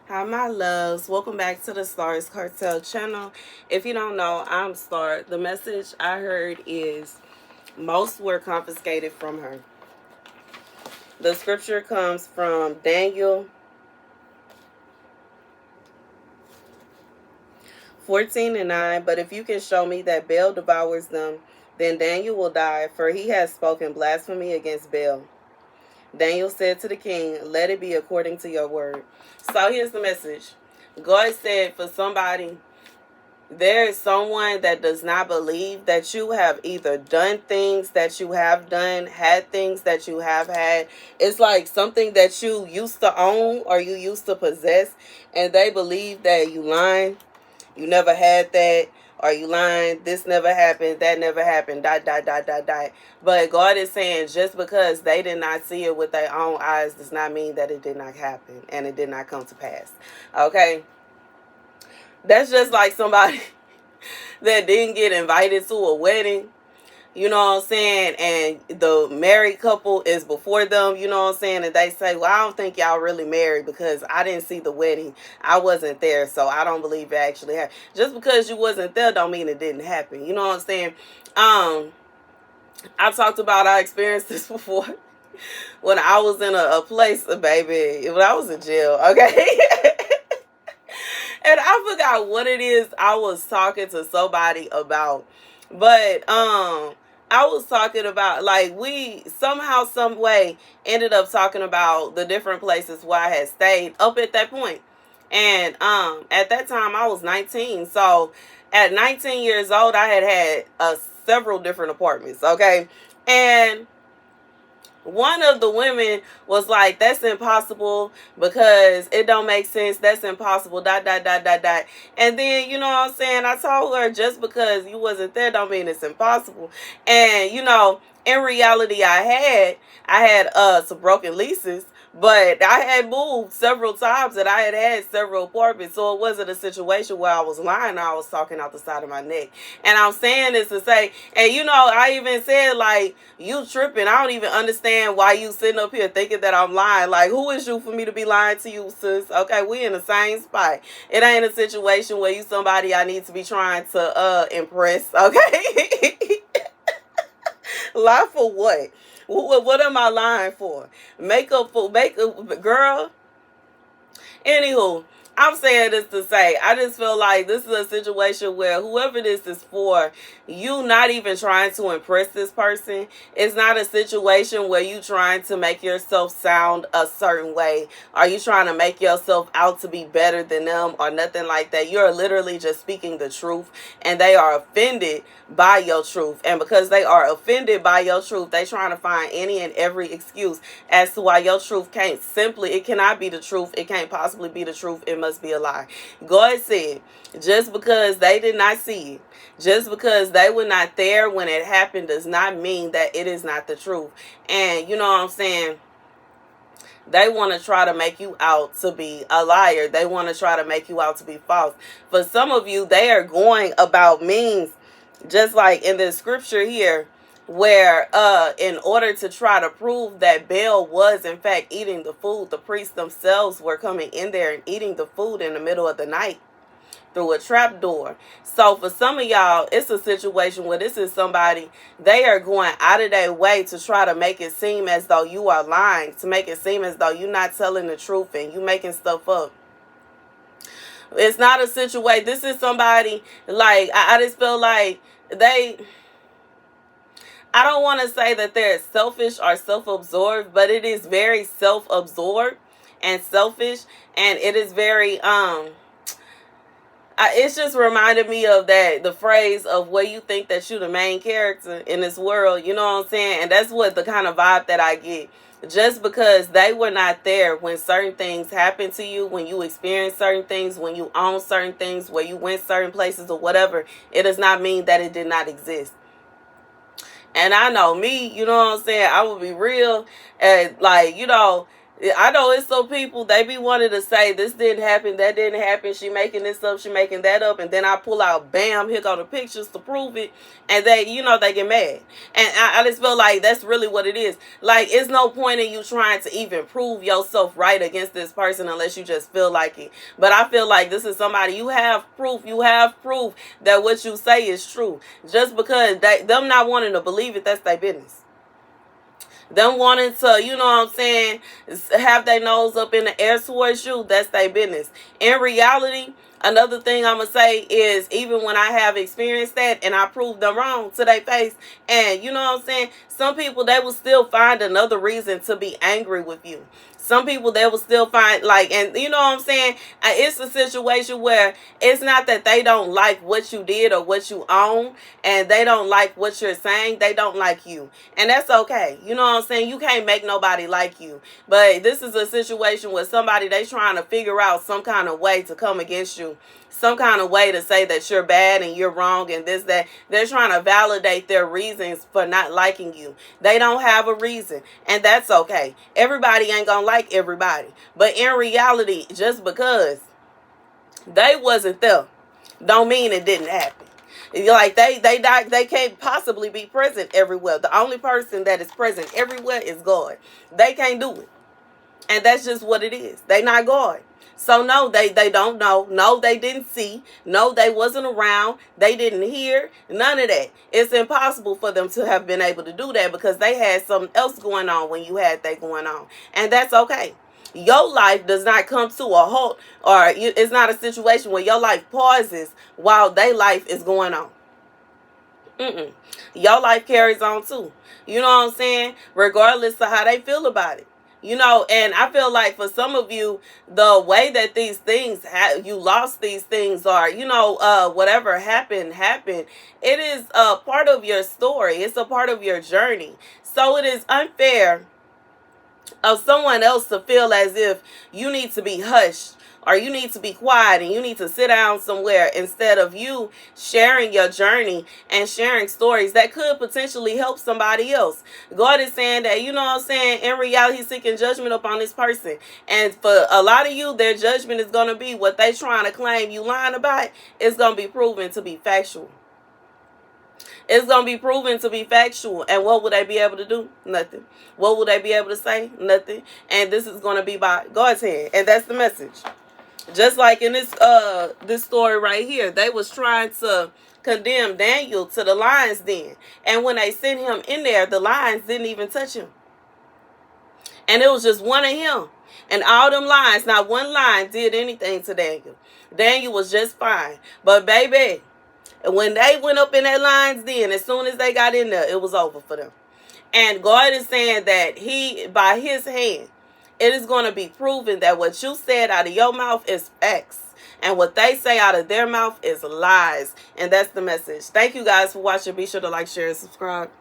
Hi, my loves. Welcome back to the Starscartel channel. If you don't know, I'm Star. The message I heard is most were confiscated from her. The scripture comes from Daniel 14:9. But if you can show me that Baal devours them, then Daniel will die, for he has spoken blasphemy against Baal. Daniel said to the king, let it be according to your word. So here's the message. God said for somebody, there is someone that does not believe that you have either done things that you have done, had things that you have had. It's like something that you used to own or you used to possess, and they believe that you lying. You never had that. Are you lying? This never happened. That never happened. Dot, dot, dot, dot, dot. But God is saying just because they did not see it with their own eyes does not mean that it did not happen and it did not come to pass. Okay? That's just like somebody that didn't get invited to a wedding. You know what I'm saying? And the married couple is before them, you know what I'm saying? And they say, well, I don't think y'all really married because I didn't see the wedding. I wasn't there, so I don't believe it actually happened. Just because you wasn't there don't mean it didn't happen. You know what I'm saying? I talked about, I experienced this before when I was in a place, baby, when I was in jail, okay? And I forgot what it is I was talking to somebody about. But I was talking about, like, we somehow, some way ended up talking about the different places where I had stayed up at that point. And at that time I was 19. So at 19 years old I had several different apartments, okay? And one of the women was like, that's impossible because it don't make sense. That's impossible. Dot, dot, dot, dot, dot. And then, you know what I'm saying? I told her just because you wasn't there don't mean it's impossible. And, you know, in reality, I had some broken leases. But I had moved several times and I had several apartments. So it wasn't a situation where I was lying or I was talking out the side of my neck. And I'm saying this to say, and you know, I even said, like, you tripping. I don't even understand why you sitting up here thinking that I'm lying. Like, who is you for me to be lying to you, sis? Okay, we in the same spot. It ain't a situation where you somebody I need to be trying to impress, okay? Lie for what? What am I lying for? Makeup, girl. Anywho, I'm saying this to say, I just feel like this is a situation where whoever this is for, you not even trying to impress this person. It's not a situation where you trying to make yourself sound a certain way. Are you trying to make yourself out to be better than them or nothing like that? You're literally just speaking the truth, and they are offended by your truth. And because they are offended by your truth, they trying to find any and every excuse as to why your truth it cannot be the truth. It can't possibly be the truth. It must be a lie. God said, just because they did not see it, just because they were not there when it happened, does not mean that it is not the truth. And you know what I'm saying? They want to try to make you out to be a liar. They want to try to make you out to be false. For some of you, they are going about means, just like in the scripture here, where in order to try to prove that Baal was in fact eating the food, the priests themselves were coming in there and eating the food in the middle of the night through a trap door. So for some of y'all, it's a situation where this is somebody, they are going out of their way to try to make it seem as though you are lying, to make it seem as though you're not telling the truth and you making stuff up. It's not a situation. This is somebody, like, I just feel like I don't want to say that they're selfish or self-absorbed, but it is very self-absorbed and selfish, and it is very it's just reminded me of the phrase of where you think that you're the main character in this world, you know what I'm saying? And that's what the kind of vibe that I get. Just because they were not there when certain things happen to you, when you experience certain things, when you own certain things, where you went certain places or whatever, it does not mean that it did not exist. And I know me, you know what I'm saying? I will be real. And like, you know, I know it's some people, they be wanting to say this didn't happen, that didn't happen, she making this up, she making that up, and then I pull out, bam, here go the pictures to prove it, and they, they get mad. And I just feel like that's really what it is. Like, it's no point in you trying to even prove yourself right against this person unless you just feel like it. But I feel like this is somebody, you have proof that what you say is true. Just because them not wanting to believe it, that's their business. Them wanting to, have their nose up in the air towards you, that's their business. In reality, another thing I'm going to say is, even when I have experienced that and I prove them wrong to their face, and some people, they will still find another reason to be angry with you. Some people, they will still find, it's a situation where it's not that they don't like what you did or what you own, and they don't like what you're saying. They don't like you. And that's okay. You can't make nobody like you. But this is a situation where somebody, they trying to figure out some kind of way to come against you. Some kind of way to say that you're bad and you're wrong and this, that. They're trying to validate their reasons for not liking you. They don't have a reason, and that's okay. Everybody ain't gonna like everybody. But in reality, just because they wasn't there, don't mean it didn't happen. Like, they can't possibly be present everywhere. The only person that is present everywhere is God. They can't do it. And that's just what it is. They not God. So no, they don't know. No, they didn't see. No, they wasn't around. They didn't hear. None of that. It's impossible for them to have been able to do that because they had something else going on when you had that going on. And that's okay. Your life does not come to a halt, or it's not a situation where your life pauses while their life is going on. Your life carries on too. You know what I'm saying? Regardless of how they feel about it. And I feel like for some of you, the way that these things, you lost these things, or, whatever happened, it is a part of your story. It's a part of your journey. So it is unfair of someone else to feel as if you need to be hushed, or you need to be quiet and you need to sit down somewhere, instead of you sharing your journey and sharing stories that could potentially help somebody else. God is saying that, in reality, He's seeking judgment upon this person. And for a lot of you, their judgment is going to be what they trying to claim you lying about is going to be proven to be factual. It's going to be proven to be factual. And what will they be able to do? Nothing. What will they be able to say? Nothing. And this is going to be by God's hand. And that's the message. Just like in this story right here, they was trying to condemn Daniel to the lion's den. And when they sent him in there, the lions didn't even touch him. And it was just one of him. And all them lions, not one lion did anything to Daniel. Daniel was just fine. But baby, when they went up in that lion's den, as soon as they got in there, it was over for them. And God is saying that by His hand, it is going to be proven that what you said out of your mouth is facts. And what they say out of their mouth is lies. And that's the message. Thank you guys for watching. Be sure to like, share, and subscribe.